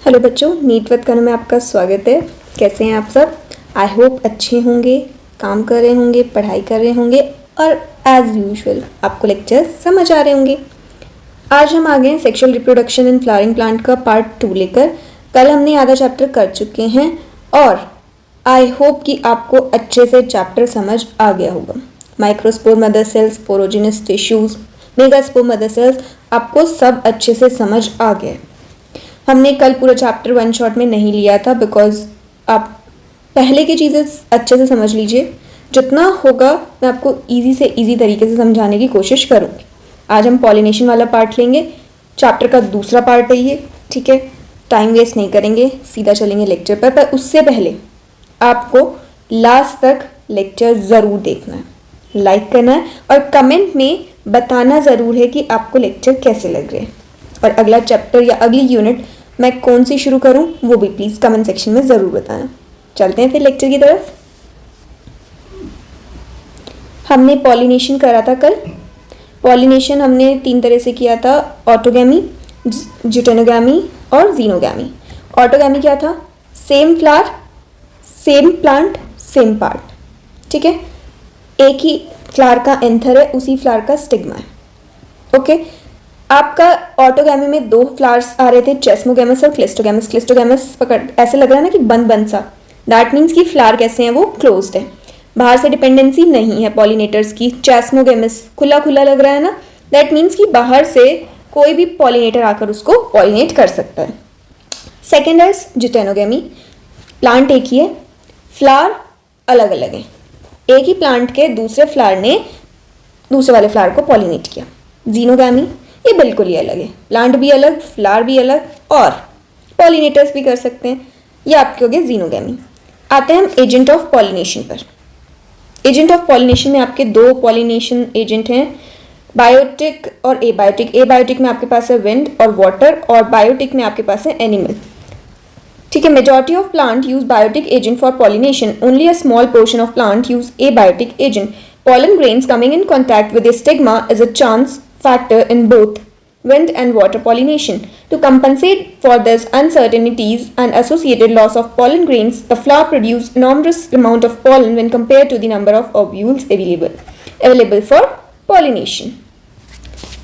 Hello बच्चों, NEET with कनु में आपका स्वागत है। कैसे हैं आप सब? आई होप अच्छे होंगे, काम कर रहे होंगे, पढ़ाई कर रहे होंगे और एज यूजुअल आपको लेक्चर समझ आ रहे होंगे। आज हम आ गए हैं sexual reproduction in flowering plant का पार्ट 2 लेकर। कल हमने आधा चैप्टर कर चुके हैं और आई होप कि आपको अच्छे से चैप्टर समझ आ गया होगा। Microspore mother cells, पोरोजिनस tissues, megaspore mother cells, आपको सब अच्छे से समझ आ गए। हमने कल पूरा चैप्टर वन शॉट में नहीं लिया था बिकॉज आप पहले की चीज़ें अच्छे से समझ लीजिए। जितना होगा मैं आपको इजी से इजी तरीके से समझाने की कोशिश करूँगी। आज हम पॉलिनेशन वाला पार्ट लेंगे, चैप्टर का दूसरा पार्ट है ये, ठीक है। टाइम वेस्ट नहीं करेंगे, सीधा चलेंगे लेक्चर पर उससे पहले आपको लास्ट तक लेक्चर ज़रूर देखना है, लाइक करना है और कमेंट में बताना ज़रूर है कि आपको लेक्चर कैसे लग रहे हैं। और अगला चैप्टर या अगली यूनिट मैं कौन सी शुरू करूं वो भी प्लीज़ कमेंट सेक्शन में ज़रूर बताना। चलते हैं फिर लेक्चर की तरफ। हमने पॉलिनेशन करा था कल। पॉलिनेशन हमने 3 तरह से किया था, ऑटोगैमी, जिटेनोगैमी और जीनोगैमी। ऑटोगैमी क्या था? Same flower, same plant, same part, ठीक है। एक ही फ्लावर का एंथर है, उसी फ्लावर का स्टिग्मा है, ओके। आपका ऑटोगैमी में 2 फ्लावर्स आ रहे थे, चेस्मोगैमस और क्लिस्टोगैमस। क्लिस्टोगैमस पकड़ ऐसे लग रहा है ना कि बंद बंद सा, दैट मीन्स कि फ्लावर कैसे हैं, वो क्लोज्ड है, बाहर से डिपेंडेंसी नहीं है पॉलिनेटर्स की। चेस्मोगैमस खुला खुला लग रहा है ना, दैट मीन्स कि बाहर से कोई भी पॉलिनेटर आकर उसको पॉलिनेट कर सकता है। सेकेंड है जिटेनोगैमी, प्लांट एक ही है, फ्लावर अलग अलग है, एक ही प्लांट के दूसरे फ्लावर ने दूसरे वाले फ्लावर को पॉलिनेट किया। जीनोगैमी ये बिल्कुल ही अलग है, प्लांट भी अलग, फ्लावर भी अलग और पॉलिनेटर्स भी कर सकते हैं। ये आपके हो गए जीनोगैमी। आते हैं हम एजेंट ऑफ पॉलिनेशन पर। एजेंट ऑफ पॉलिनेशन में आपके 2 पॉलिनेशन एजेंट हैं, बायोटिक और एबायोटिक। एबायोटिक में आपके पास है विंड और वाटर और बायोटिक में आपके पास है एनिमल, ठीक है। Majority of plant use biotic agent for pollination, only a small portion of plant use abiotic agent. Pollen grains coming in contact with a stigma is a chance factor in both wind and water pollination. To compensate for these uncertainties and associated loss of pollen grains, the flower produces enormous amount of pollen when compared to the number of ovules available for pollination.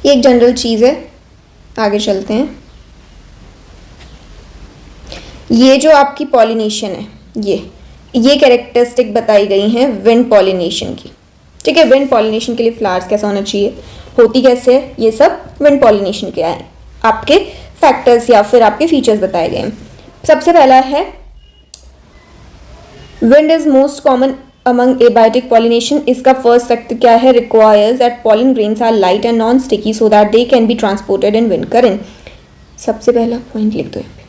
ये एक general चीज़ है, आगे चलते हैं। ये जो आपकी pollination है, ये कैरेक्टरिस्टिक बताई गई हैं विंड पॉलिनेशन की, ठीक है। विंड पॉलिनेशन के लिए फ्लावर्स कैसा होना चाहिए, होती कैसे है, ये सब विंड पॉलिनेशन के आए आपके फैक्टर्स या फिर आपके फीचर्स बताए गए हैं। सबसे पहला है wind is most common among abiotic pollination. इसका फर्स्ट फैक्टर क्या है? Requires that pollen grains are light and non sticky so that they can be transported in wind current. सबसे पहला पॉइंट लिख दो यहाँ पे।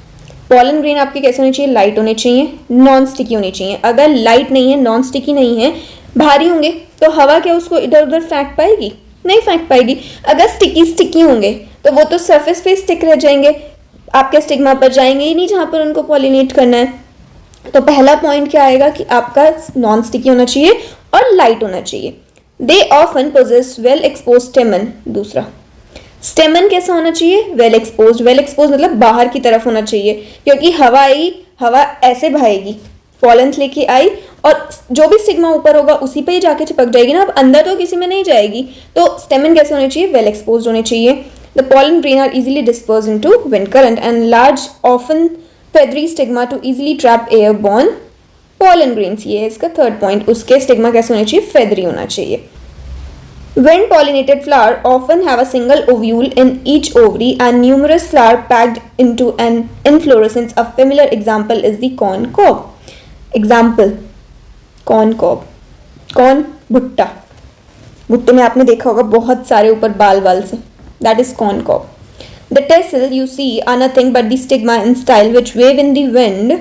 पॉलन ग्रेन आपके कैसे होने चाहिए? लाइट होने चाहिए, नॉन स्टिकी होने चाहिए। अगर लाइट नहीं है, नॉन स्टिकी नहीं है, भारी होंगे तो हवा क्या उसको इधर उधर फेंक पाएगी? नहीं फेंक पाएगी। अगर स्टिकी होंगे तो वो तो सरफेस पे स्टिक रह जाएंगे, आपके स्टिग्मा पर जाएंगे ही नहीं जहाँ पर उनको पॉलिनेट करना है। तो पहला पॉइंट क्या आएगा कि आपका नॉन स्टिकी होना चाहिए और लाइट होना चाहिए। They often possess well expose stamen. दूसरा, स्टेमन कैसा होना चाहिए? Well expose. वेल एक्सपोज मतलब बाहर की तरफ होना चाहिए, क्योंकि हवा आई, हवा ऐसे बहेगी, पॉलेंस लेके आई और जो भी स्टिग्मा ऊपर होगा उसी पे ही जाके चिपक जाएगी ना, अब अंदर तो किसी में नहीं जाएगी। तो स्टेमन कैसे होने चाहिए? वेल एक्सपोज होने चाहिए। The pollen grain are easily disperse into wind current and large often feathery stigma to easily trap airborne pollen grains. ये है इसका थर्ड पॉइंट। उसके स्टिग्मा कैसे होने चाहिए? फेदरी होना चाहिए। Wind pollinated flower often have a single ovule in each ovary and numerous flowers packed into an inflorescence. A familiar example is the corn cob. Example, corn cob. Corn भुट्टा, भुट्टे में आपने देखा होगा बहुत सारे ऊपर बाल बाल से, that is corn cob. The tassel you see are nothing but the stigma and style which wave in the wind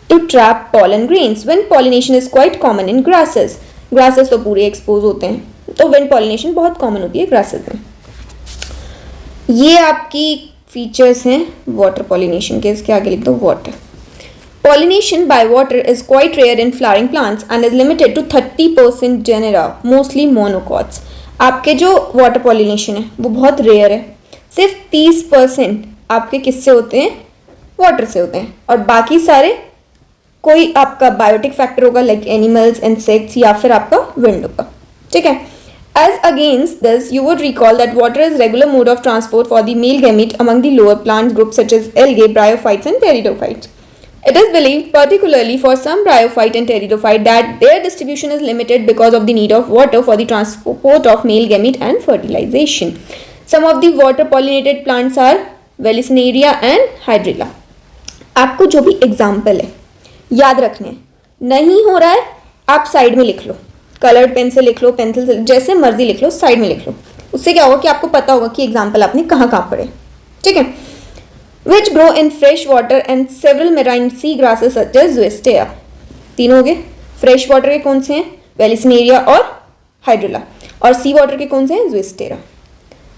to trap pollen grains. Wind pollination is quite common in grasses. Grasses तो पूरे expose होते हैं, तो wind pollination बहुत common होती है grasses में। ये आपकी फीचर्स हैं वाटर पॉलिनेशन के। इसके आगे लिख दो water. Pollination by water is quite rare in flowering plants and is limited to 30% genera, mostly monocots. आपके जो वाटर पॉलिनेशन है वो बहुत रेयर है, सिर्फ 30% आपके किससे होते हैं? वाटर से होते हैं, और बाकी सारे कोई आपका बायोटिक फैक्टर होगा लाइक एनिमल्स, इंसेक्ट्स, या फिर आपका विंड होगा. ठीक है. As against this, you would recall that water is regular mode of transport for the male gamete among the lower plant groups such as algae, bryophytes and pteridophytes. It is believed, particularly for some bryophyte and pteridophyte, that their distribution is limited because of the need of water for the transport of male gamete and fertilization. Some of the water pollinated plants are Vallisneria and Hydrilla. आपको जो भी example है याद रखने हैं. नहीं हो रहा है आप साइड में लिख लो, कलर्ड पेन से लिख लो, पेंसिल से, जैसे मर्जी लिख लो, साइड में लिख लो. उससे क्या होगा कि आपको पता होगा कि एग्जाम्पल आपने कहाँ कहाँ पढ़े. ठीक है. Which grow in fresh water and several marine sea grasses such as Zostera. तीनों हो गए. फ्रेश वाटर के कौन से हैं? वेलिस्नेरिया और हाइड्रिला. और सी वाटर के कौन से हैं? ज़ुएस्टेरा.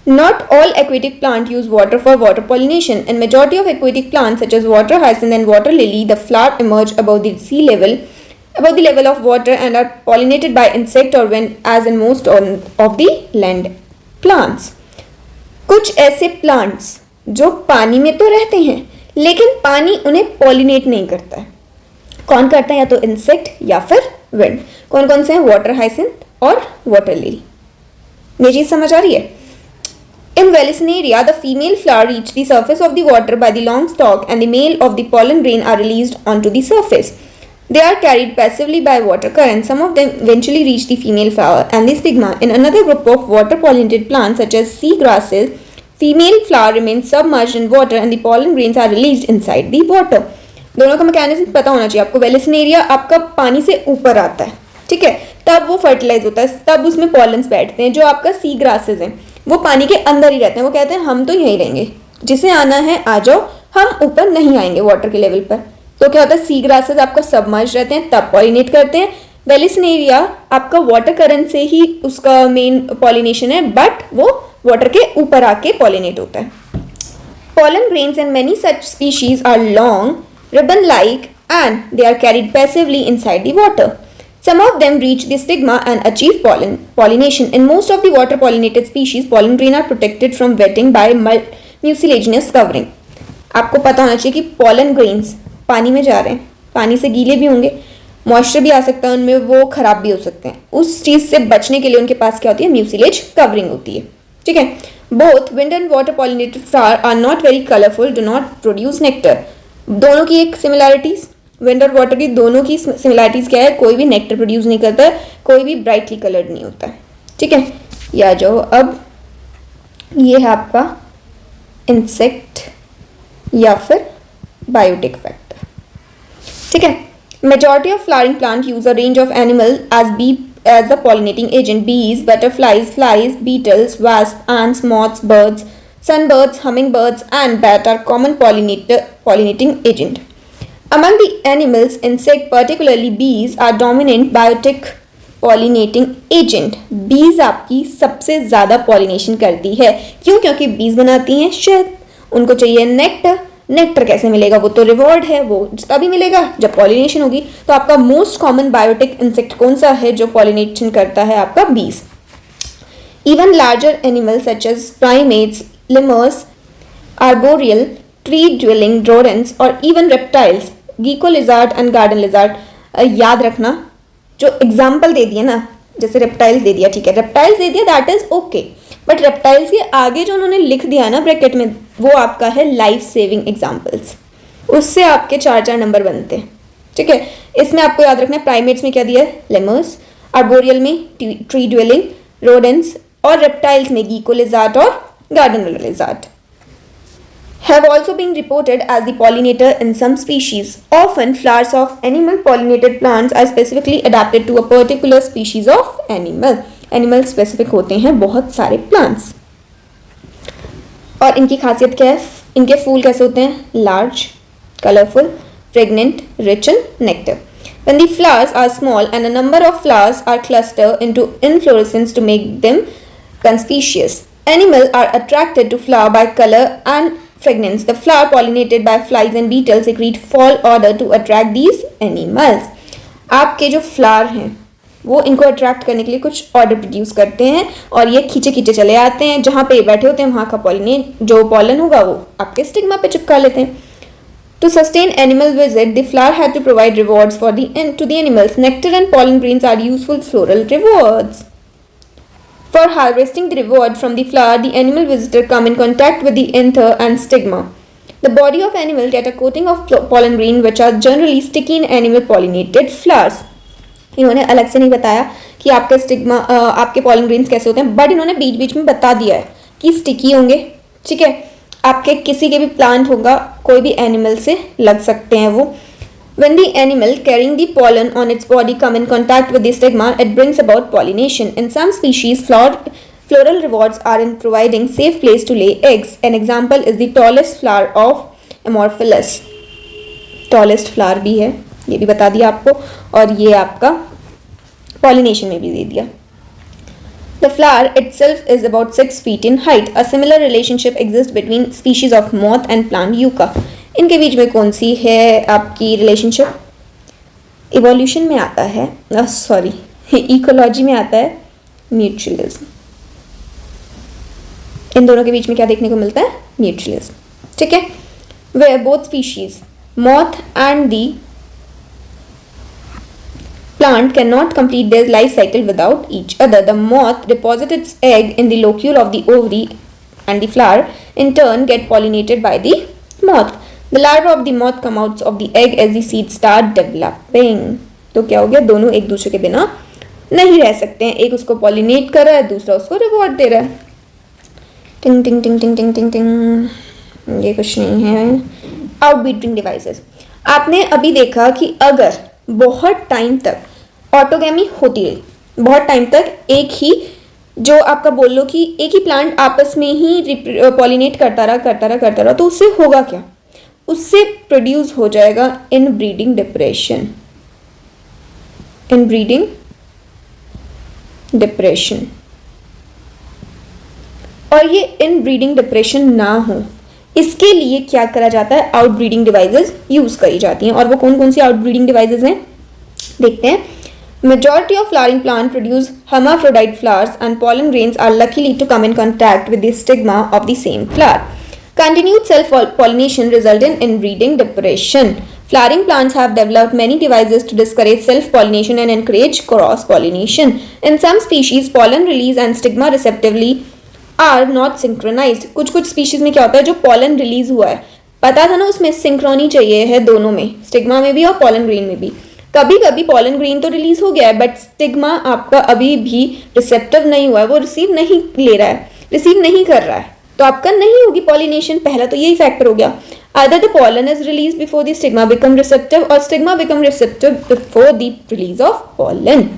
Not all aquatic plants use water for water pollination. In majority of aquatic plants such as water hyacinth and water lily, the flower emerge above the sea level, above the level of water, and are pollinated by insect or wind, as in most of the land plants. कुछ ऐसे plants जो पानी में तो रहते हैं लेकिन पानी उन्हें pollinate नहीं करता है. कौन करता है? या तो insect या फिर wind. कौन कौन से हैं? water hyacinth और water lily. ये चीज समझ आ रही है? In Vallisneria, the female flower reach the surface of the water by the long stalk, and the male of the pollen grain are released onto the surface. They are carried passively by water current. Some of them eventually reach the female flower and the stigma. In another group of water-pollinated plants such as sea grasses, female flower remains submerged in water and the pollen grains are released inside the water. दोनों का mechanism पता होना चाहिए आपको. Vallisneria आपका पानी से ऊपर आता है, ठीक है, तब वो फर्टिलाइज होता है, तब उसमें पॉलन्स बैठते हैं. जो आपका सी ग्रासेज हैं वो पानी के अंदर ही रहते हैं. वो कहते हैं हम तो यहीं रहेंगे, जिसे आना है आ जाओ, हम ऊपर नहीं आएंगे वाटर के लेवल पर. तो क्या होता है? सी ग्रासेस आपका सबमर्ज रहते हैं, तब पॉलिनेट करते हैं. वेलिस्नेरिया आपका वाटर करंट से ही उसका मेन पॉलिनेशन है, बट वो वाटर के ऊपर आके पॉलिनेट होता है. Pollen grains in many such species are long, ribbon-like, and they are carried passively inside the water. Some of them reach the stigma and achieve pollination. In most of the water-pollinated species, pollen grains are protected from wetting by mucilaginous covering. आपको पता होना चाहिए कि pollen grains पानी में जा रहे हैं, पानी से गीले भी होंगे, मॉइस्चर भी आ सकता है उनमें, वो खराब भी हो सकते हैं. उस चीज़ से बचने के लिए उनके पास क्या होती है? म्यूसिलेज कवरिंग होती है. ठीक है. Both wind and water pollinated flower are not very colourful, do not produce nectar. दोनों की एक सिमिलैरिटीज, विंड और वाटर की दोनों की सिमिलैरिटीज क्या है? कोई भी नेक्टर प्रोड्यूस नहीं करता है, कोई भी ब्राइटली कलर्ड नहीं होता है. ठीक है. ये आ जाओ. अब ये है आपका इंसेक्ट या फिर बायोटिक फैक्टर. ठीक है. Majority of flowering plant use a range of animal as the pollinating agent. Bees, butterflies, flies, beetles, wasps, ants, moths, birds, sunbirds, hummingbirds, and bat are common pollinating agent. Among the animals, insect, particularly bees, are dominant biotic pollinating agent. Bees आपकी सबसे ज़्यादा pollination करती है. क्यों? क्योंकि bees बनाती हैं शहद, उनको चाहिए नेक्टर. नेक्टर कैसे मिलेगा? वो तो रिवॉर्ड है, वो तभी मिलेगा जब पॉलिनेशन होगी. तो आपका मोस्ट कॉमन बायोटिक इंसेक्ट कौन सा है जो पॉलिनेशन करता है? आपका बीज. Even larger animals such as primates, lemurs, arboreal, tree dwelling rodents और even reptiles, gecko lizard and garden lizard. याद रखना जो एग्जाम्पल दे दिए ना, जैसे रेप्टाइल्स दे दिया, ठीक है, रेप्टाइल्स दे दिया, that is okay, but reptiles के आगे जो उन्होंने लिख दिया ना ब्रैकेट में, वो आपका है लाइफ सेविंग एग्जाम्पल्स. उससे आपके 4 नंबर बनते हैं. ठीक है. इसमें आपको याद रखना है प्राइमेट्स में क्या दिया है? लेमर्स, आर्बोरियल में ट्री ड्वेलिंग रोडेंट्स, और रेप्टाइल्स में गीको लिजार्ड और garden lizard. Have also been reported as the pollinator in some species. Often flowers of animal pollinated plants are specifically adapted to a particular species of animal. Animal specific होते हैं बहुत सारे plants. और इनकी खासियत क्या है? इनके फूल कैसे होते हैं? Large, colorful, fragrant, rich in nectar. When the flowers are small and a number of flowers are clustered into inflorescence to make them conspicuous. Animals are attracted to flower by color and fragrance. The flower pollinated by flies and beetles secrete fall odor to attract these animals. आपके जो flower हैं वो इनको attract करने के लिए कुछ order produce करते हैं और ये खींचे खींचे चले आते हैं. जहाँ पे बैठे होते हैं वहाँ का पॉलिनेट जो पॉलन होगा वो आपके स्टिग्मा पे चिपका लेते हैं. To sustain animal visit, the flower had to provide rewards to the animals. Nectar and pollen grains are useful floral rewards. For harvesting the reward from the flower, the animal visitor come in contact with the anther and stigma. The body of animal get a coating of pollen grain which are generally sticky in animal pollinated flowers. इन्होंने अलग से नहीं बताया कि आपके stigma आपके pollen grains कैसे होते हैं, बट इन्होंने बीच बीच में बता दिया है कि स्टिकी होंगे, ठीक है, आपके किसी के भी प्लांट होगा, कोई भी एनिमल से लग सकते हैं वो. When the animal carrying the pollen on its body come in contact with the stigma, it brings about pollination. In some species, floral rewards are in providing safe place to lay eggs. An example is the tallest flower of Amorphilus. Tallest flower भी है, ये भी बता दिया आपको, और ये आपका pollination में भी दे दिया. The flower itself is about 6 feet in height. A similar relationship exists between species of moth and plant yucca. इनके बीच में कौन सी है आपकी रिलेशनशिप? इवोल्यूशन में आता है, सॉरी इकोलॉजी में आता है म्यूचुअलिज्म. इन दोनों के बीच में क्या देखने को मिलता है? म्यूचुअलिज्म, ठीक है. Where both species, moth and the plant cannot complete their life cycle without each other. The moth deposits its egg in the locule of the ovary and the flower in turn get pollinated by the moth. The larva of the moth come out of the egg as the seeds start developing. तो क्या हो गया? दोनों एक दूसरे के बिना नहीं रह सकते हैं. एक उसको पॉलिनेट कर रहा है, दूसरा उसको रिवॉर्ड दे रहा है. टिंग टिंग टिंग टिंग टिंग टिंग टिंग. ये कुछ नहीं है. Outbreeding devices. आपने अभी देखा कि अगर बहुत टाइम तक ऑटोगैमी होती रही, बहुत टाइम तक एक ही, जो आपका बोल लो कि एक ही प्लांट आपस में ही पॉलिनेट करता रहा, तो उससे होगा क्या? उससे प्रोड्यूस हो जाएगा इनब्रीडिंग डिप्रेशन. Inbreeding depression. और ये इनब्रीडिंग डिप्रेशन ना हो, इसके लिए क्या करा जाता है? आउटब्रीडिंग डिवाइसेस यूज करी जाती हैं. और वो कौन कौन सी आउटब्रीडिंग डिवाइसेस हैं देखते हैं. Majority of flowering plants produce hermaphrodite flowers and pollen grains are luckily to come in contact with the stigma of the same flower. Continued self-pollination results in inbreeding depression. Flowering plants have developed many devices to discourage self-pollination and encourage cross-pollination. In some species, pollen release and stigma receptively are not synchronized. कुछ species में क्या होता है, जो pollen release हुआ है, पता था ना, उसमें synchrony चाहिए है दोनों में, stigma में भी और pollen grain में भी. कभी कभी पॉलन ग्रेन तो रिलीज हो गया है, बट स्टिग्मा आपका अभी भी रिसेप्टिव नहीं हुआ है, वो रिसीव नहीं ले रहा है, रिसीव नहीं कर रहा है, तो आपका नहीं होगी पॉलिनेशन. पहला तो यही फैक्टर हो गया. Either the pollen is release before the stigma become receptive, और stigma become receptive before the release of pollen.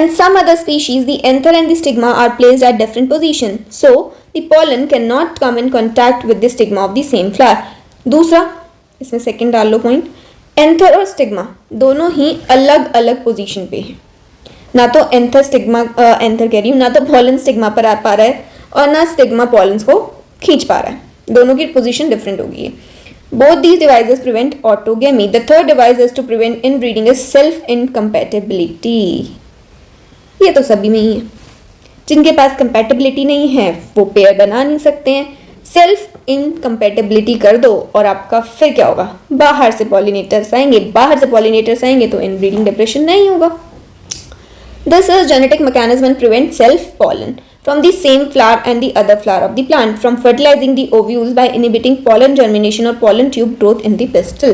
In some other species, the anther and the stigma are placed at different positions, so the pollen cannot come in contact with the stigma of the same flower. दूसरा, इसमें second डाल लो point. Anther और stigma दोनों ही अलग अलग position पे हैं. ना तो एंथर स्टिग्मा एंथर कह रही हूँ, ना तो पॉलन स्टिग्मा पर आ पा रहा है, और ना स्टिग्मा पॉलन्स को खींच पा रहा है. दोनों की पोजीशन डिफरेंट होगी. Both these devices prevent autogamy. The third device is to prevent inbreeding is self incompatibility. ये तो सभी में ही है. जिनके पास कंपैटिबिलिटी नहीं है वो पेयर बना नहीं सकते हैं. सेल्फ इनकम्पैटिबिलिटी कर दो और आपका फिर क्या होगा? बाहर से पॉलिनेटर्स आएंगे, बाहर से पॉलिनेटर्स आएंगे तो इनब्रीडिंग डिप्रेशन नहीं होगा. This is genetic mechanism and prevent self pollen from the same flower and the other flower of the plant from fertilizing the ovules by inhibiting pollen germination or pollen tube growth in the pistil.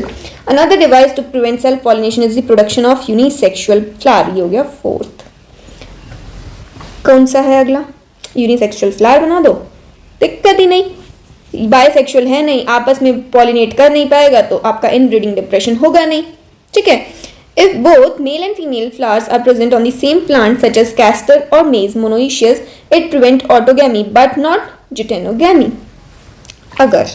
Another device to prevent self pollination is the production of unisexual flower. ये हो गया fourth. कौन सा है अगला? Unisexual flower बना दो, दिक्कत ही नहीं. बायसेक्सुअल है नहीं, आपस में पॉलिनेट कर नहीं पाएगा तो आपका इनब्रीडिंग डिप्रेशन होगा नहीं. ठीक है. If both male and female flowers are present on the same plant such as castor or maize monoecious, it prevents autogamy but not deuterogamy. अगर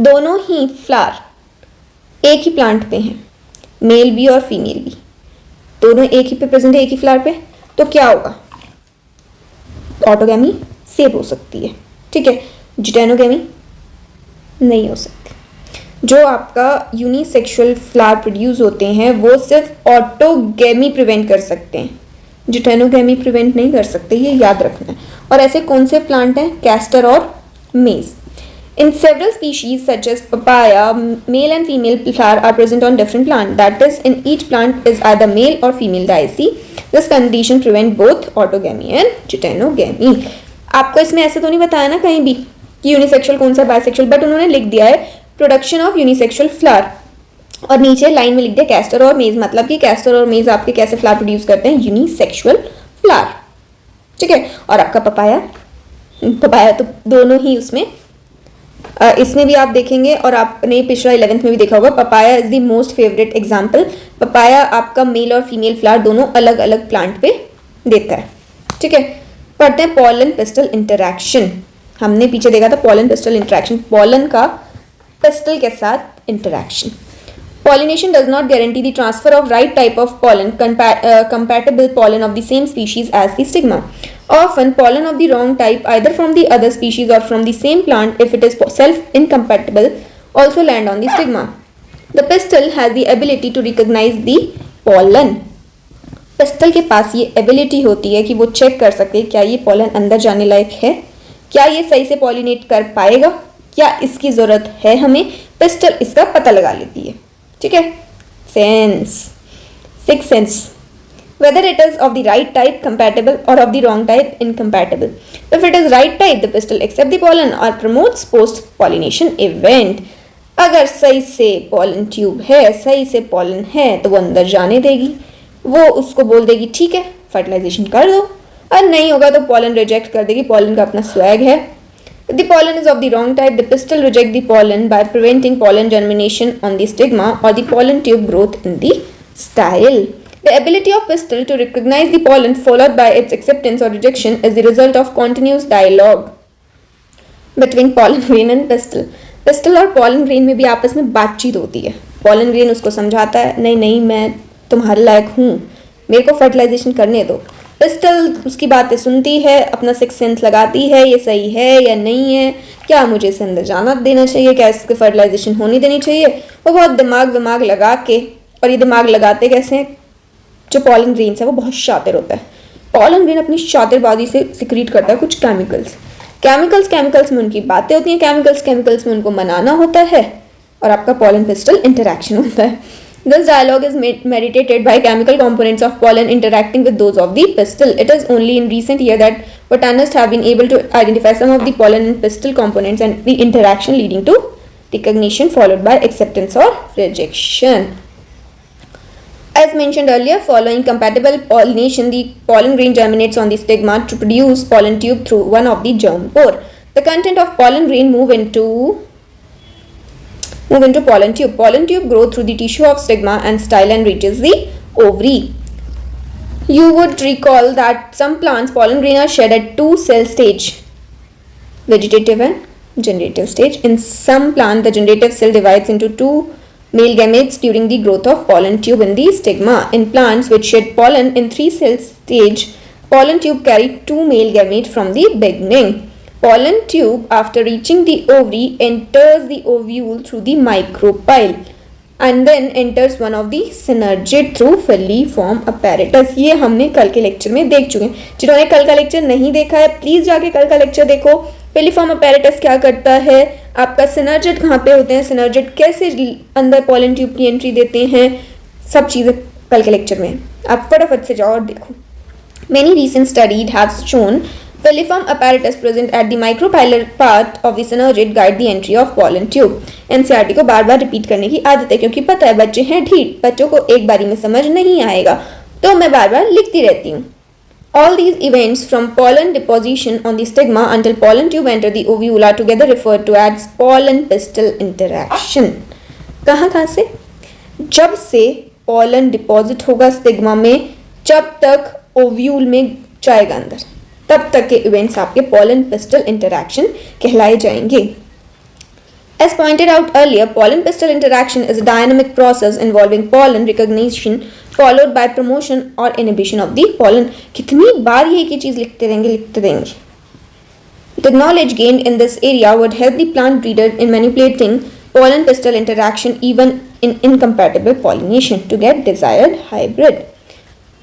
दोनों ही फ्लावर एक ही प्लांट पे हैं, मेल भी और फीमेल भी, दोनों एक ही पे प्रेजेंट है, एक ही फ्लावर पे, तो क्या होगा? ऑटोगैमी सेव हो सकती है. ठीक है. deuterogamy नहीं हो सकती. जो आपका यूनिसेक्सुअल फ्लावर प्रोड्यूस होते हैं वो सिर्फ ऑटोगेमी प्रिवेंट कर सकते हैं, deuterogamy प्रिवेंट नहीं कर सकते, ये याद रखना है. और ऐसे कौन से प्लांट हैं? कैस्टर और मेज. In several species such as papaya, male and female flower are present on different plant. That is, in each plant is either male or female dioici. This condition prevent both autogamy and geitonogamy. आपको इसमें ऐसे तो नहीं बताया ना कहीं भी कि यूनिसेक्सुअल कौन सा बायसेक्सुअल, बट उन्होंने लिख दिया है प्रोडक्शन ऑफ यूनिसेक्सुअल फ्लावर और नीचे लाइन में लिख दिया कैस्टर और मेज, मतलब कि कैस्टर और मेज आपके कैसे फ्लावर प्रोड्यूस करते हैं, यूनिसेक्सुअल फ्लावर, ठीक है। और आपका पपाया, पपाया तो दोनों ही उसमें इसमें भी आप देखेंगे और आपने पिछला 11th में भी देखा होगा, papaya is the most favourite example. Papaya आपका मेल और फीमेल फ्लावर दोनों अलग अलग प्लांट पे देता है, ठीक है। पढ़ते हैं पॉलन पिस्टल इंटरैक्शन। हमने पीछे देखा था पॉलन पिस्टल इंटरैक्शन, पॉलन का पिस्टल के साथ interaction. Pollination does not guarantee the transfer of right type of pollen, compatible pollen of the same species as the stigma. Often, pollen of the wrong type, either from the other species or from the same plant, if it is self-incompatible, also land on the stigma. The pistil has the ability to recognize the pollen. Pistol के पास ये ability होती है कि वो check कर सके क्या ये पॉलन अंदर जाने लायक है, क्या ये सही से पॉलिनेट कर पाएगा, क्या इसकी ज़रूरत है हमें, पिस्टल इसका पता लगा लेती है, ठीक है। Sense, six sense, whether it is of the right type compatible or of the wrong type incompatible. If it is right type, the pistil accept the pollen or promotes post pollination event. अगर सही से pollen tube है, सही से pollen है तो वो अंदर जाने देगी, वो उसको बोल देगी ठीक है फर्टिलाइजेशन कर दो, और नहीं होगा तो pollen रिजेक्ट कर देगी, pollen का अपना स्वैग है। If the pollen is of the wrong type, the pistil reject the pollen by preventing pollen germination on the stigma or the pollen tube growth in the style. The ability of pistil to recognize the pollen followed by its acceptance or rejection is the result of continuous dialogue between pollen grain and pistil. Pistil और pollen grain में भी आपस में बातचीत होती है। pollen grain उसको समझाता है नहीं नहीं मैं तुम्हारे लायक हूँ, मेरे को फर्टिलाइजेशन करने दो। पिस्टल उसकी बातें सुनती है, अपना सिक्स सेंस लगाती है, ये सही है या नहीं है, क्या मुझे इसे अंदर जाना देना चाहिए, क्या इसकी फर्टिलाइजेशन होनी देनी चाहिए। वो बहुत दिमाग लगा के, और ये दिमाग लगाते कैसे हैं, जो पॉलन ग्रेन्स है वो बहुत शातिर होता है। पॉलन ग्रेन अपनी शातिरबाजी से सिक्रीट करता है कुछ केमिकल्स में उनकी बातें होती हैं, केमिकल्स में उनको मनाना होता है, और आपका पॉलन पिस्टल इंटरैक्शन होता है। This dialogue is mediated by chemical components of pollen interacting with those of the pistil. It is only in recent years that botanists have been able to identify some of the pollen and pistil components and the interaction leading to recognition followed by acceptance or rejection. As mentioned earlier, following compatible pollination, the pollen grain germinates on the stigma to produce pollen tube through one of the germ pore. The content of pollen grain move into pollen tube. Pollen tube grow through the tissue of stigma and style and reaches the ovary. You would recall that some plants pollen grain are shed at two cell stage, vegetative and generative stage. In some plant, the generative cell divides into two male gametes during the growth of pollen tube in the stigma. In plants which shed pollen in three cell stage, pollen tube carry two male gametes from the beginning. Pollen tube, after reaching the ovary, enters the ovule through the micropyle and then enters one of the synergid through filiform apparatus. ये हमने कल के lecture में देख चुके हैं। जिन्होंने कल का लेक्चर नहीं देखा है प्लीज़ जाके कल का लेक्चर देखो। फिलिफॉर्म अपैरेटस क्या करता है, आपका सिनर्जिड कहाँ पे होते हैं, सिनर्जिड कैसे अंदर पॉलन ट्यूब की एंट्री देते हैं, सब चीज़ें कल के लेक्चर में। आप फटाफट से जाओ और देखो। Many recent studies have shown filiform apparatus present at the micropylar part of the synergid guide the entry of pollen tube. NCERT को बार बार रिपीट करने की आदत है क्योंकि पता है बच्चे हैं ढीठ, बच्चों को एक बारी में समझ नहीं आएगा, तो मैं बार बार लिखती रहती हूँ। All these events from pollen deposition on the stigma until pollen tube enter the ovule are together referred to as pollen pistil interaction. कहाँ से? जब से pollen deposit होगा स्टिग्मा में, जब तक ओव्यूल में जाएगा अंदर, तब तक के इवेंट्स आपके pollen pistil interaction कहलाए जाएंगे। As pointed out earlier, pollen pistil interaction is a dynamic process involving pollen recognition followed by promotion or inhibition of the pollen. कितनी बार ये एक ही चीज़ लिखते रहेंगे। The knowledge gained in this area would help the plant breeder in manipulating pollen pistil interaction even in incompatible pollination to get desired hybrid.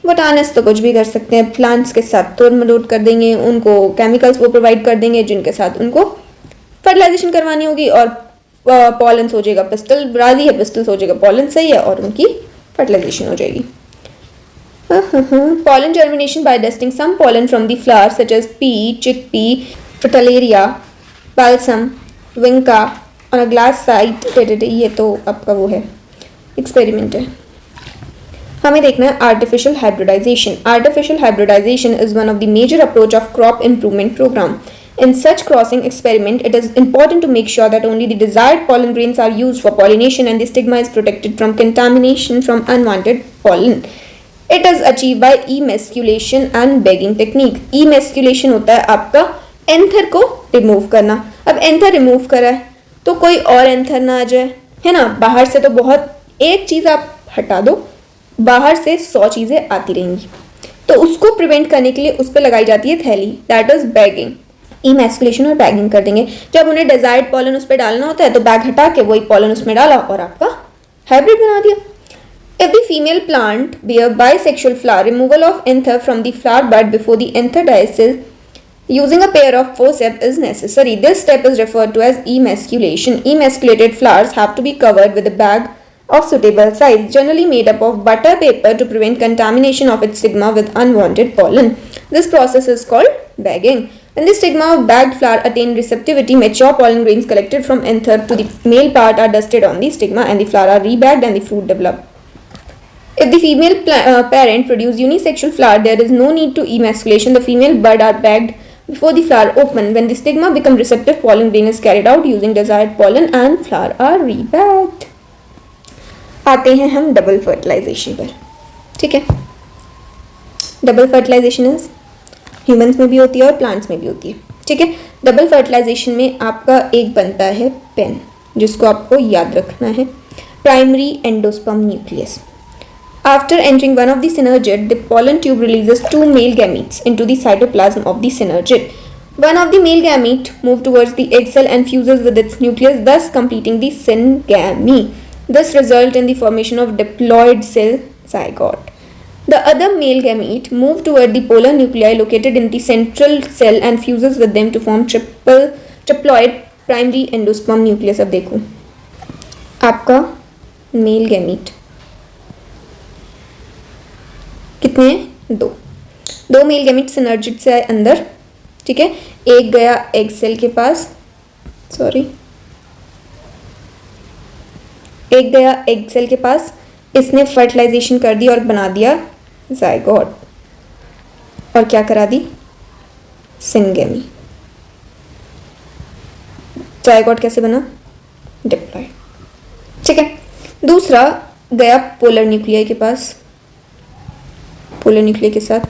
Botanist तो कुछ भी कर सकते हैं, प्लांट्स के साथ तोड़ मरोड़ कर देंगे, उनको केमिकल्स वो प्रोवाइड कर देंगे जिनके साथ उनको फर्टिलाइजेशन करवानी होगी और पॉलन हो जाएगा पिस्टल, राजी है पिस्टल हो जाएगा पॉलन, सही है, और उनकी फर्टिलाइजेशन हो जाएगी. Pollen germination by dusting some pollen from the flowers such as pea, chickpea, fritillaria, balsam, vinca on a glass slide. ये तो आपका वो है एक्सपेरिमेंट है. हमें देखना है artificial hybridisation. Artificial hybridisation is one of the major approach of crop improvement programme. In such crossing experiment, it is important to make sure that only the desired pollen grains are used for pollination and the stigma is protected from contamination from unwanted pollen. It is achieved by emasculation and bagging technique. Emasculation होता है आपका anther को remove करना. अब anther remove करा है तो कोई और एंथर ना आ जाए, है ना. बाहर से तो बहुत, एक चीज़ आप हटा दो, बाहर से 100 चीज़ें आती रहेंगी. तो उसको प्रिवेंट करने के लिए उस पर लगाई जाती है थैली, दैट इज बैगिंग. इमैस्कुलेशन और बैगिंग कर देंगे. जब उन्हें डिजायर्ड पॉलन उस पर डालना होता है तो बैग हटा के वही पॉलन उसमें डाला और आपका हाइब्रिड बना दिया. If the female plant bear bisexual flower, removal of anther from the flower bud before the anther dies using a pair of forceps is necessary. This step is referred to as emasculation. Emasculated flowers have to be covered with a bag of suitable size, generally made up of butter paper to prevent contamination of its stigma with unwanted pollen. This process is called bagging. When the stigma of bagged flower attain receptivity, mature pollen grains collected from anther to the male part are dusted on the stigma and the flower are rebagged and the fruit develop. If the female parent produce unisexual flower, there is no need to emasculation. The female bud are bagged before the flower open. When the stigma become receptive, pollen grain is carried out using desired pollen and flower are rebagged. आते हैं हम double fertilisation पर. ठीक है, double fertilisation is humans में भी होती है और प्लांट्स में भी होती है. ठीक है, डबल फर्टिलाइजेशन में आपका एक बनता है पेन, जिसको आपको याद रखना है, primary endosperm nucleus. After entering one of the synergid, the pollen tube releases 2 male gametes into the cytoplasm of the synergid. One of the male gamete moves towards the egg cell and fuses with its nucleus, thus completing the syngamy. This results in the formation of diploid cell zygote. The other male gamete moves toward the polar nuclei located in the central cell and fuses with them to form triploid primary endosperm nucleus. अब देखो आपका male gamete कितने हैं? 2 male gamete synergid से आए अंदर. ठीक है, एक गया एग सेल के पास, एक गया एग सेल के पास, इसने फर्टिलाइजेशन कर दी और बना दिया जाइगोट. और क्या करा दी? सिंगेमी. जाइगोट कैसे बना? डिप्लॉयड. ठीक है, दूसरा गया पोलर न्यूक्लियाई के पास, पोलर न्यूक्लियर के साथ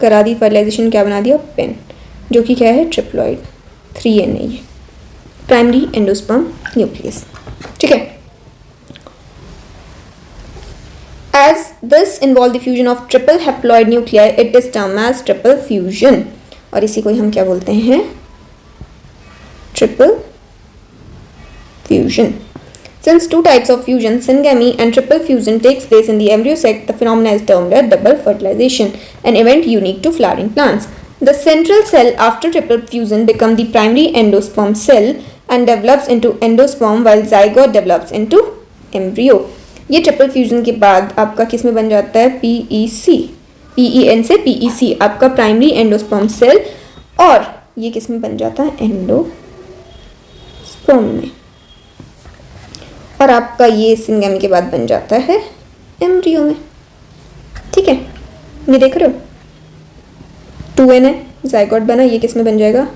करा दी फर्टिलाइजेशन, क्या बना दिया? पेन, जो कि क्या है? ट्रिप्लॉइड. 3N है ये, प्राइमरी एंडोस्पर्म न्यूक्लियस. ठीक है, as this involve the fusion of triple haploid nuclei, it is termed as triple fusion. और इसी को हम क्या बोलते हैं? Triple fusion. Since 2 types of fusion, syngamy and triple fusion, takes place in the embryo sac, the phenomena is termed as double fertilization, an event unique to flowering plants. The central cell after triple fusion becomes the primary endosperm cell and develops into endosperm, while zygote develops into embryo. ये triple fusion के बाद आपका किस में बन जाता है? PEC, PEN से PEC, आपका प्राइमरी एंडोस्पर्म सेल, और ये किस में बन जाता है? एंडोस्पर्म में. और आपका ये सिंगेमी के बाद बन जाता है एम्ब्रियो में. ठीक है, ये देख रहे हो 2N है, जाइगोट बना, ये किस में बन जाएगा?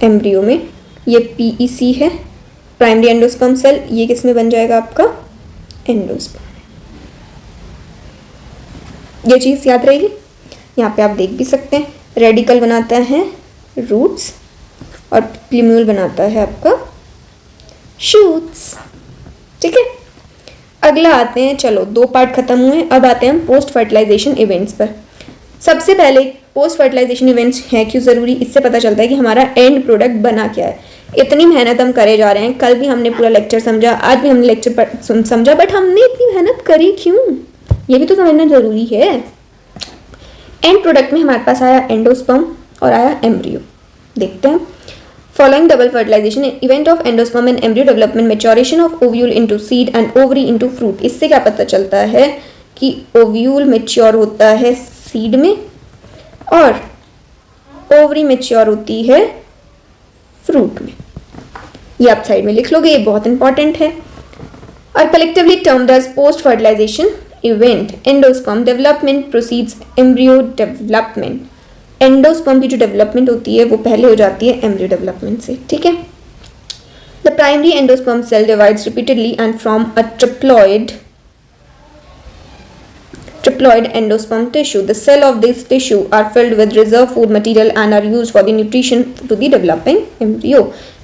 एम्ब्रियो में. ये PEC है, प्राइमरी एंडोस्पर्म सेल, ये किस में बन जाएगा? आपका एंडोस्पर्म. ये चीज़ याद रहेगी. यहाँ पे आप देख भी सकते हैं, रेडिकल बनाता है रूट्स और प्लिम्यूल बनाता है आपका शूट्स. ठीक है, अगला आते हैं, चलो 2 पार्ट खत्म हुए, अब आते हैं हम पोस्ट फर्टिलाइजेशन इवेंट्स पर. सबसे पहले पोस्ट फर्टिलाइजेशन इवेंट्स हैं क्यों ज़रूरी, इससे पता चलता है कि हमारा एंड प्रोडक्ट बना क्या है. इतनी मेहनत हम करे जा रहे हैं, कल भी हमने पूरा लेक्चर समझा, आज भी हमने लेक्चर समझा, बट हमने इतनी मेहनत करी क्यों, ये भी तो समझना ज़रूरी है. एंड प्रोडक्ट में हमारे पास आया एंडोस्पर्म और आया एम्ब्रियो. देखते हैं. Following double fertilization, event of endosperm and embryo development, maturation of ovule into seed and ovary into fruit. इससे क्या पता चलता है कि ओव्यूल मेच्योर होता है सीड में और ओवरी मेच्योर होती है फ्रूट में. ये आप साइड में लिख लोगे, ये बहुत इंपॉर्टेंट है. और collectively termed as post fertilisation event. Endosperm development proceeds embryo development. Endosperm की जो डेवलपमेंट होती है वो पहले हो जाती है एम्ब्रियो डेवलपमेंट से. ठीक है. The primary endosperm cell divides repeatedly and from a triploid endosperm tissue. The cell of this tissue are filled with reserve food material and are used for the nutrition to the developing embryo.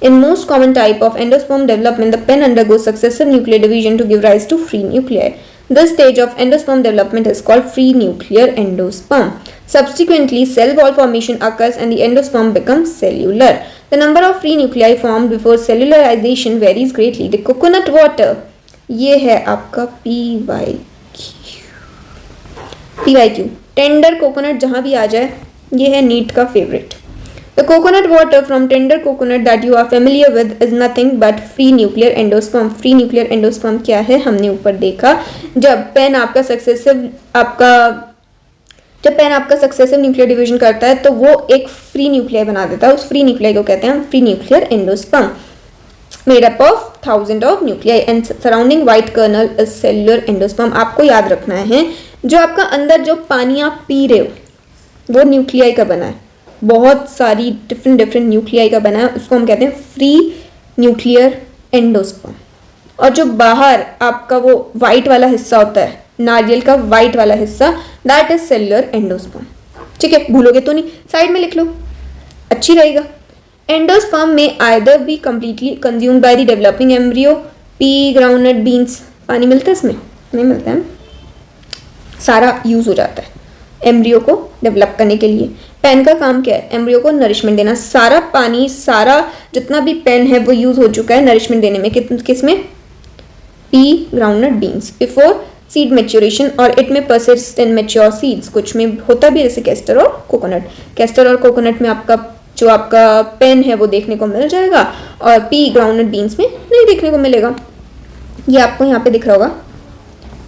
In most common type of endosperm development, the pen undergoes successive nuclear division to give rise to free nuclei. This stage of endosperm development is called free nuclear endosperm. Subsequently, cell wall formation occurs and the endosperm becomes cellular. The number of free nuclei formed before cellularization varies greatly. The coconut water, ये है आपका PYQ. Tender coconut जहां भी आ जाए, ये है NEET का favourite. The coconut water from tender coconut that you are familiar with is nothing but free nuclear endosperm. Free nuclear endosperm क्या है, हमने ऊपर देखा. जब पेन आपका सक्सेसिव न्यूक्लियर डिवीजन करता है तो वो एक फ्री न्यूक्लियर बना देता है. उस फ्री न्यूक्लियर को कहते हैं free nuclear endosperm. Made up of thousands of nuclei and surrounding white kernel is cellular endosperm. आपको याद रखना है जो आपका अंदर जो पानी आप पी रहे हो वो न्यूक्लियाई का बना है. बहुत सारी डिफरेंट न्यूक्लियाई का बना है. उसको हम कहते हैं फ्री न्यूक्लियर एंडोस्पर्म. और जो बाहर आपका वो वाइट वाला हिस्सा होता है, नारियल का वाइट वाला हिस्सा, दैट इज सेल्युलर एंडोस्पर्म. ठीक है, भूलोगे तो नहीं, साइड में लिख लो, अच्छी रहेगा. एंडोस्पर्म में either be completely consumed by the developing embryo. P, groundnut, beans, पानी मिलता है इसमें? नहीं मिलता है. सारा यूज हो जाता है एम्ब्रियो को डेवलप करने के लिए. पेन का काम क्या है? एम्ब्रियो को नरिशमेंट देना. सारा पानी, सारा जितना भी पेन है वो यूज हो चुका है नरिशमेंट देने में. किसमें? P, groundnut, beans. Before seed maturation और इट में परसिस्ट इन मेच्योर सीड्स. कुछ में होता भी जैसे कैस्टर और कोकोनट. कैस्टर और कोकोनट में जो आपका पेन है वो देखने को मिल जाएगा और पी, ग्राउंडनट, बीन्स में नहीं देखने को मिलेगा. ये आपको यहाँ पे दिख रहा होगा,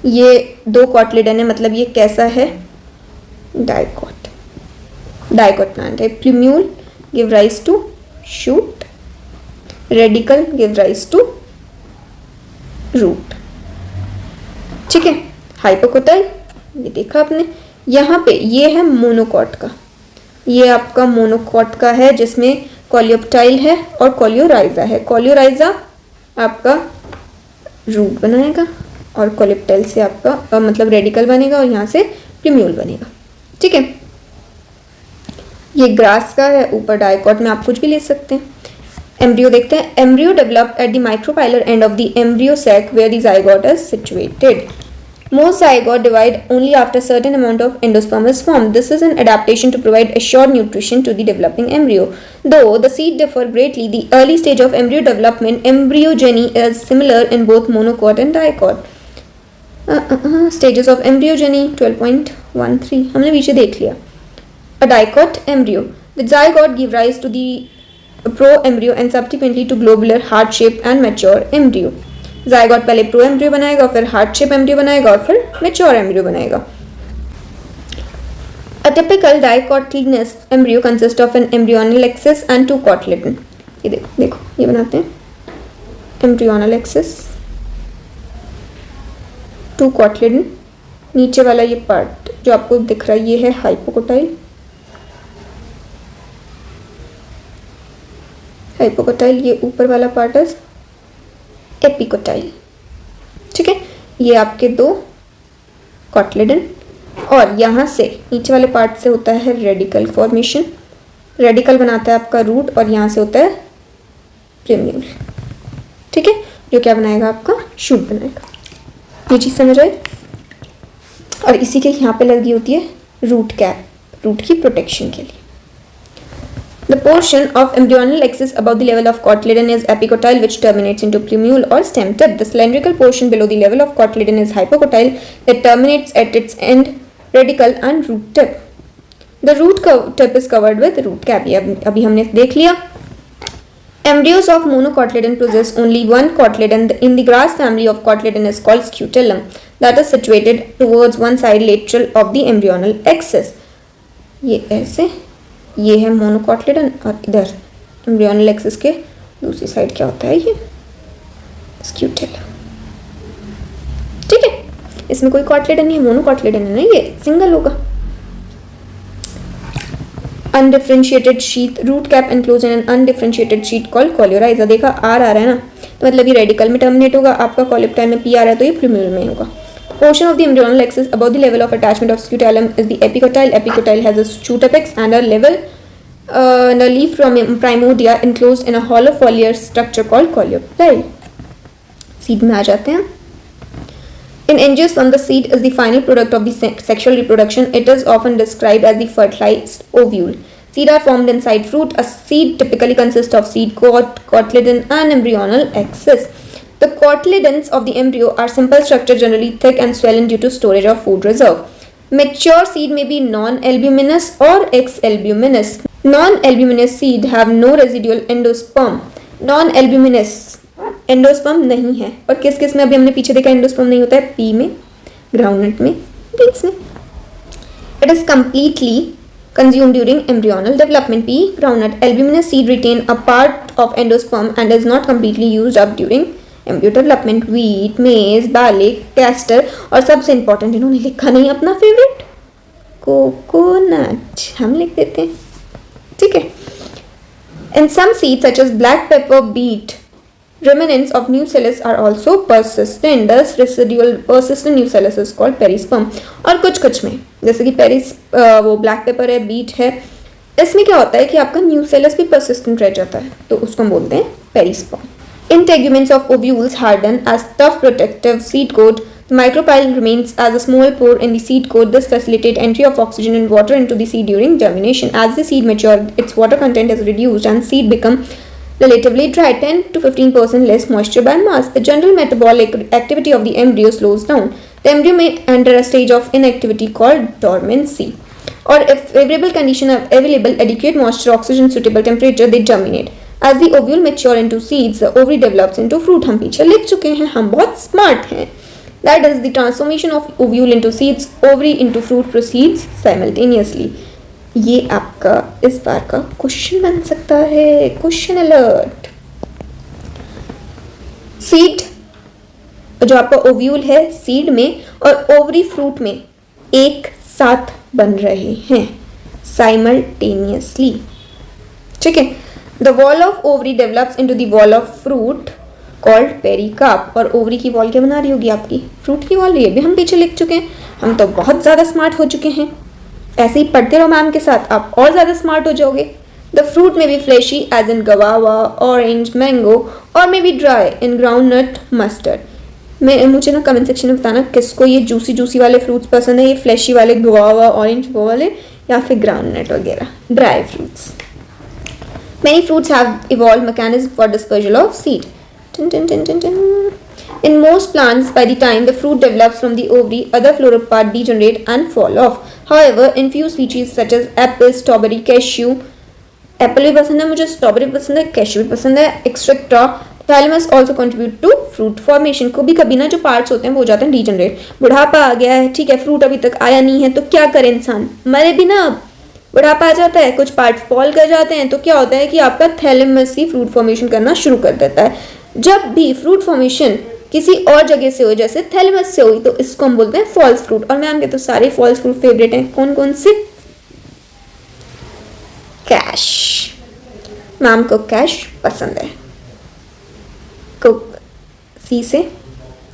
ये 2 कॉटलिडन है. मतलब ये कैसा है? डाइकॉट प्लांट है. Plumule give rise to shoot. Radicle give rise to root. ठीक है. हाइपोकोटाइल ये देखा आपने. यहाँ पे ये है मोनोकॉट का. ये आपका मोनोकॉट का है जिसमें कॉलियोप्टाइल है और कॉलियोराइजा है. कॉलियोराइजा आपका रूट बनाएगा और कॉलियोप्टाइल से आपका मतलब रेडिकल बनेगा और यहाँ से प्लूम्यूल बनेगा. ठीक है. ये ग्रास का है. ऊपर डाइकॉट में आप कुछ भी ले सकते हैं. एम्ब्रियो देखते हैं. Embryo developed at the micropylar end of the embryo sac where the zygote is situated. Most zygote divide only after certain amount of endosperm is formed. This is an adaptation to provide assured nutrition to the developing embryo. Though the seed differ greatly, the early stage of embryo development, embryogeny, is similar in both monocot and dicot. Stages of embryogeny 12.13 हमने पीछे देख लिया. A dicot embryo. The zygote give rise to the pro-embryo and subsequently to globular, heart-shaped and mature embryo. Zygote पहले pro embryo बनाएगा, फिर heart shape embryo बनाएगा और फिर मैच्योर एम्ब्रियो बनाएगा. A typical dicotyledonous embryo consists of an embryonal axis and 2 cotyledon. ये देखो ये बनाते हैं. Embryonal axis, 2 cotyledon. नीचे वाला ये पार्ट जो आपको दिख रहा है ये है हाइपोकोटाइल. ये ऊपर वाला पार्ट है एपिकोटाइल. ठीक है. ये आपके 2 कॉटलिडन और यहाँ से नीचे वाले पार्ट से होता है रेडिकल फॉर्मेशन. रेडिकल बनाता है आपका रूट और यहाँ से होता है प्लूम्यूल. ठीक है. जो क्या बनाएगा? आपका शूट बनाएगा. ये चीज़ समझ आए. और इसी के यहाँ पे लगी होती है रूट कैप, रूट की प्रोटेक्शन के लिए. The portion of embryonal axis above the level of cotyledon is epicotyle, which terminates into plumule or stem tip. The cylindrical portion below the level of cotyledon is hypocotyle, that terminates at its end radical and root tip. The root tip is covered with root cap. ये अभी हमने देख लिया. Embryos of monocotyledon possess only one cotyledon. In the grass family of cotyledon is called scutellum, that is situated towards one side lateral of the embryonal axis. ये ऐसे, ये है मोनोकॉटलेडन और इधर एम्ब्रियोनल एक्सिस के दूसरी साइड क्या होता है, ये स्क्यूटेलम. ठीक है, इसमें कोई कॉटलेडन नहीं है, मोनोकॉटलेडन है ना, ये सिंगल होगा. Undifferentiated sheath, root cap enclose in an undifferentiated sheath called coleorhiza. देखा आर आ रहा है ना, तो मतलब ये रेडिकल में टर्मिनेट होगा, आपका कॉलिप्टाइल में पी आ रहा है तो ये प्लूम्यूल में होगा. Portion of the embryonal axis above the level of attachment of scutellum is the epicotyle. Epicotyle has a shoot apex and a level the leaf from primordia enclosed in a hollow foliar structure called coleoptile. Seed में आ जाते हैं. In angiosperm, the seed is the final product of the sexual reproduction. It is often described as the fertilized ovule. Seed are formed inside fruit. A seed typically consists of seed coat, cotyledon, and embryonal axis. The cotyledons of the embryo are simple structure, generally thick and swollen due to storage of food reserve. Mature seed may be non-albuminous or ex-albuminous. Non-albuminous seed have no residual endosperm. Non-albuminous endosperm नहीं है. और किस किस में अभी हमने पीछे देखा एंडोस्पर्म नहीं होता है, पी में, ग्राउंडनट में, बीन्स में. It is completely consumed during embryonal development. P. Groundnut. Albuminous seed retain a part of endosperm and is not completely used up during embryo development. Wheat, maize, barley, castor और सबसे important इन्होंने लिखा नहीं अपना favourite coconut, हम लिख देते हैं. ठीक है. In some seeds such as black pepper, beet, remnants of nucellus are also persistent. Thus residual persistent nucellus is called perisperm. और कुछ में जैसे कि वो ब्लैक पेपर है, बीट है, इसमें क्या होता है कि आपका न्यूसेलस भी persistent रह जाता है, तो उसको हम बोलते हैं perisperm. Integuments of ovules harden as tough protective seed coat. The micropyle remains as a small pore in the seed coat. This facilitates entry of oxygen and water into the seed during germination. As the seed matures, its water content is reduced and seed become relatively dry, 10 to 15% less moisture by mass. The general metabolic activity of the embryo slows down. The embryo may enter a stage of inactivity called dormancy. Or if favorable conditions are available, adequate moisture, oxygen, suitable temperature, they germinate. As the ovule mature into seeds, the ovary develops into fruit. हम पीछे लिख चुके हैं, हम बहुत smart हैं. That is, the transformation of ovule into seeds, ovary into fruit proceeds simultaneously. ये आपका इस बार का क्वेश्चन बन सकता है. Question alert. सीड जो आपका ओव्यूल है सीड में और ओवरी फ्रूट में एक साथ बन रहे हैं साइमल्टेनियसली. ठीक है. The wall of ovary develops into the wall of fruit called pericarp. और ओवरी की वॉल क्या बना रही होगी आपकी, फ्रूट की वॉल. ये भी हम पीछे लिख चुके हैं. हम तो बहुत ज़्यादा स्मार्ट हो चुके हैं. ऐसे ही पढ़ते रहो मैम के साथ, आप और ज़्यादा स्मार्ट हो जाओगे. The fruit may be fleshy as in guava, orange, mango और may be dry in groundnut, mustard. मुझे ना कमेंट सेक्शन में बताना किसको ये जूसी जूसी वाले फ्रूट्स पसंद है, ये फ्लैशी वाले गवावा, ऑरेंज वो वाले, या फिर ग्राउंडनट वगैरह dry fruits. Many fruits have evolved mechanism for dispersal of seed. In most plants, by the time the fruit develops from the ovary, other floral part degenerate and fall off. However, in few species such as apple, strawberry, cashew, apple भी पसंद है मुझे, strawberry पसंद है, cashew भी पसंद है, etc. Thalamus also contribute to fruit formation. को भी कभी ना जो parts होते हैं वो हो जाते हैं degenerate. बुढ़ापा आ गया है, ठीक है, fruit अभी तक आया नहीं है, तो क्या करे इंसान, मरे भी ना, बुढ़ापा आ जाता है, कुछ पार्ट फॉल कर जाते हैं, तो क्या होता है कि आपका थैलेमस ही फ्रूट फॉर्मेशन करना शुरू कर देता है. जब भी फ्रूट फॉर्मेशन किसी और जगह से हो, जैसे थैलेमस से हुई, तो इसको हम बोलते हैं फॉल्स फ्रूट. और मैम के तो सारे फॉल्स फ्रूट फेवरेट हैं. कौन कौन से? कैश. मैम को कैश पसंद है. सी से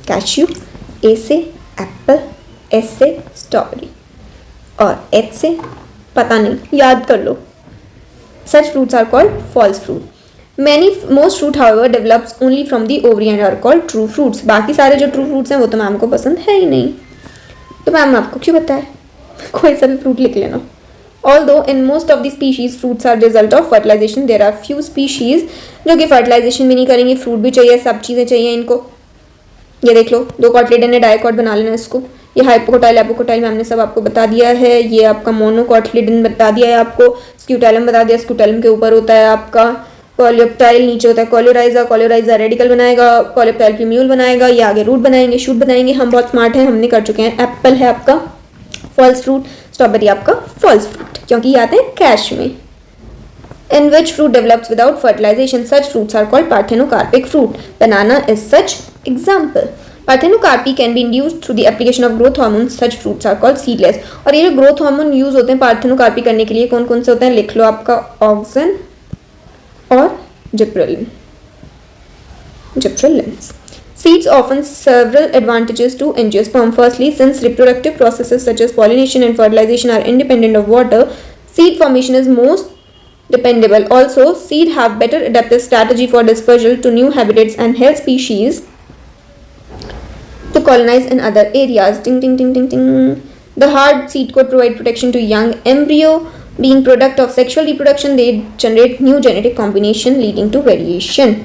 कैश्यू, ए से एप्पल, एस से स्ट्रॉबेरी और एच से पता नहीं, याद कर लो. Such fruits are called false fruit. Most fruit however develops only from the ovary and are called true fruits. बाकी सारे जो true fruits हैं वो तो मैम को पसंद है ही नहीं, तो मैम आपको क्यों बताए, कोई सा भी फ्रूट लिख लेना. Although in most of the species fruits are result of fertilization, there are few species जो कि fertilization भी नहीं करेंगे, फ्रूट भी चाहिए, सब चीज़ें चाहिए इनको. ये देख लो, 2 कॉटलेडन ने डाइकॉट बना लेना इसको. ये हाइपोकोटाइल एपोकोटाइल मैम ने सब आपको बता दिया है. ये आपका मोनोकॉटलिडन बता दिया है आपको. स्क्यूटेलम बता दिया, स्क्यूटेलम के ऊपर होता है आपका कोलेप्टाइल नीचे होता है कोलोराइजा, कोलोराइजा रेडिकल बनाएगा, कोलेप्टाइल प्यूम्यूल बनाएगा, ये आगे रूट बनाएंगे, शूट बनाएंगे। हम बहुत स्मार्ट हैं, हमने कर चुके हैं। एप्पल है आपका फॉल्स फ्रूट, स्ट्रॉबेरी आपका फॉल्स फ्रूट, क्योंकि ये आते हैं कैश में। In which fruit develops without fertilization, such fruits are called parthenocarpic fruit. Banana is such example. Parthenocarpy can be induced through the application of growth hormones. Such fruits are called seedless. और ये जो growth hormone use होते हैं parthenocarpy करने के लिए कौन कौन से होते हैं लिख लो आपका ऑक्सिन और gibberellin. Seeds offer several advantages to angiosperm. Firstly, since reproductive processes such as pollination and fertilization are independent of water, seed formation is most dependable. Also, seed have better adaptive strategy for dispersal to new habitats and help species to colonize in other areas. Ding ding ding ding ding. The hard seed coat provide protection to young embryo. Being product of sexual reproduction, they generate new genetic combination leading to variation.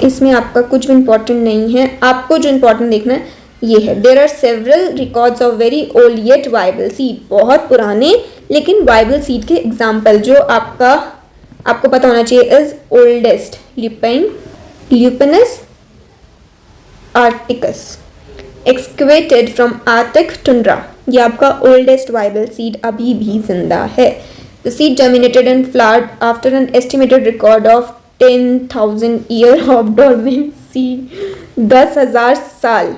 इसमें आपका कुछ भी important नहीं है, आपको जो important देखना है ये है। There are several records of very old yet viable seed, बहुत पुराने लेकिन वाइबल सीड के एग्जाम्पल जो आपको पता होना चाहिए is oldest Lupinus arcticus excavated from Arctic tundra, ये आपका ओल्डेस्ट वाइबल सीड अभी भी जिंदा है। The seed germinated and flowered after an estimated record of 10,000 year of dormancy, 10,000 साल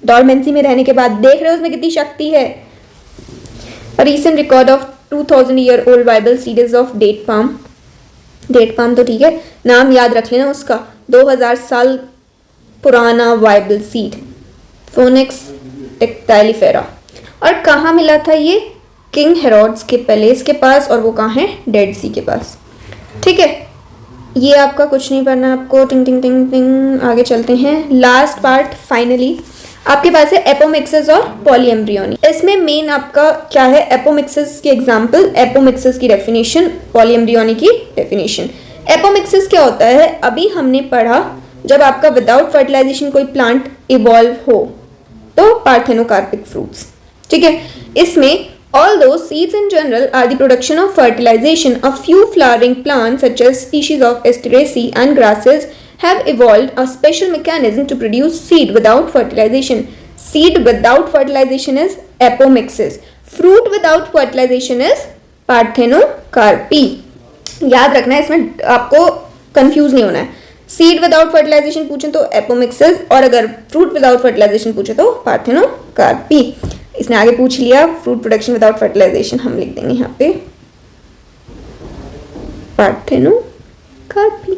डॉर्मेंसी में रहने के बाद देख रहे हो उसमें कितनी शक्ति है। Recent record of 2,000 year old viable seed is of date palm तो ठीक है, नाम याद रख लेना उसका, 2000 साल पुराना वाइबल सीड फोनिक्स टेक्टाइलिफेरा। और कहाँ मिला था ये? किंग हेरोड्स के पैलेस के पास, और वो कहाँ है? डेड सी के पास। ठीक है, ये आपका कुछ नहीं पढ़ना आपको। टिंग टिंग टिंग टिंग आगे चलते हैं। लास्ट पार्ट फाइनली आपके पास है एपोमिक्सिस और पॉलीएम्ब्रियोनी। इसमें मेन आपका क्या है? एपोमिक्सिस की एग्जांपल, एपोमिक्सिस की डेफिनेशन, पॉलीएम्ब्रियोनी की डेफिनेशन। एपोमिक्सिस क्या होता है? अभी हमने पढ़ा जब आपका विदाउट फर्टिलाइजेशन कोई प्लांट इवॉल्व हो तो पार्थेनोकार्पिक फ्रूट्स। ठीक है, इसमें although seeds in general are the production of fertilization, a few flowering plants such as species of Asteraceae and grasses have evolved a special mechanism to produce seed without fertilization. Seed without fertilization is apomixis. Fruit without fertilization is parthenocarpy. याद रखना है, इसमें आपको confuse नहीं होना है। Seed without fertilisation पूछे तो एपोमिक्सिस, और अगर फ्रूट विदाउट फर्टिलाइजेशन पूछे तो पार्थेनोकार्पी। इसने आगे पूछ लिया फ्रूट प्रोडक्शन विदाउट फर्टिलाइजेशन, हम लिख देंगे यहाँ पे parthenocarpy.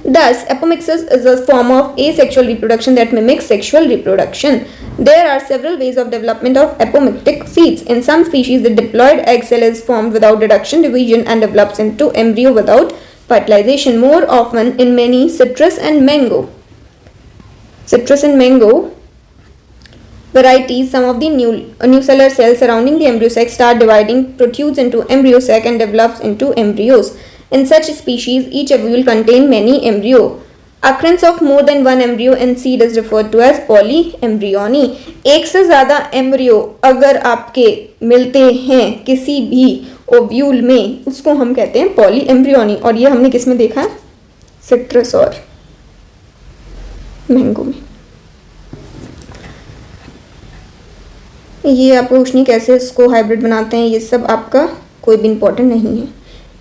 Thus, apomixis is a form of asexual reproduction that mimics sexual reproduction. There are several ways of development of apomictic seeds. In some species, the diploid egg cell is formed without reduction, division, and develops into embryo without fertilization. More often in many citrus and mango varieties, some of the nucellar cells surrounding the embryo sac start dividing, protrudes into embryo sac and develops into embryos. In such species, each ovule contain many embryo. Occurrence of more than one embryo in seed is referred to as polyembryony. एक से ज़्यादा embryo अगर आपके मिलते हैं किसी भी ovule में, उसको हम कहते हैं पॉलीएम्ब्रियोनी। और ये हमने किस में देखा है? सिट्रस और मैंगो में। ये आपको पूछनी कैसे इसको हाइब्रिड बनाते हैं, ये सब आपका कोई भी इंपॉर्टेंट नहीं है।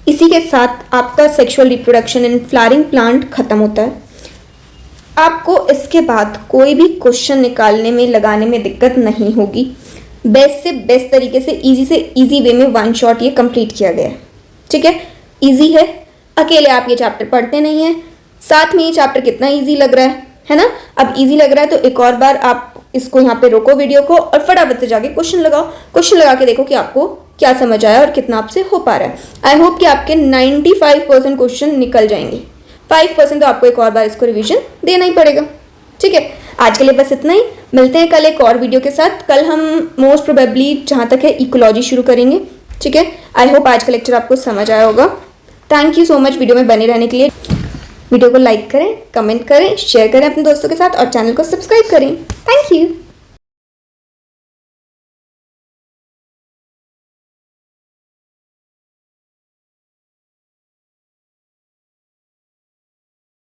इसी के साथ आपका sexual reproduction in flowering plant खत्म होता है। आपको इसके बाद कोई भी क्वेश्चन निकालने में लगाने में दिक्कत नहीं होगी। बेस्ट से बेस्ट तरीके से इजी वे में वन शॉट ये कंप्लीट किया गया है। ठीक है, इजी है, अकेले आप ये चैप्टर पढ़ते नहीं हैं, साथ में ये चैप्टर कितना इजी लग रहा है ना। अब इजी लग रहा है तो एक और बार आप इसको यहाँ पे रोको वीडियो को और फटाफट से जाके क्वेश्चन लगाओ। क्वेश्चन लगा के देखो कि आपको क्या समझ आया और कितना आपसे हो पा रहा है। आई होप कि आपके 95% क्वेश्चन निकल जाएंगे, 5% तो आपको एक और बार इसको रिवीजन देना ही पड़ेगा। ठीक है, आज के लिए बस इतना ही। मिलते हैं कल एक और वीडियो के साथ। कल हम मोस्ट प्रोबेबली जहाँ तक है इकोलॉजी शुरू करेंगे। ठीक है, आई होप आज का लेक्चर आपको समझ आया होगा। Thank you so much video में बने रहने के लिए। वीडियो को लाइक करें, कमेंट करें, शेयर करें अपने दोस्तों के साथ और चैनल को सब्सक्राइब करें। Thank you.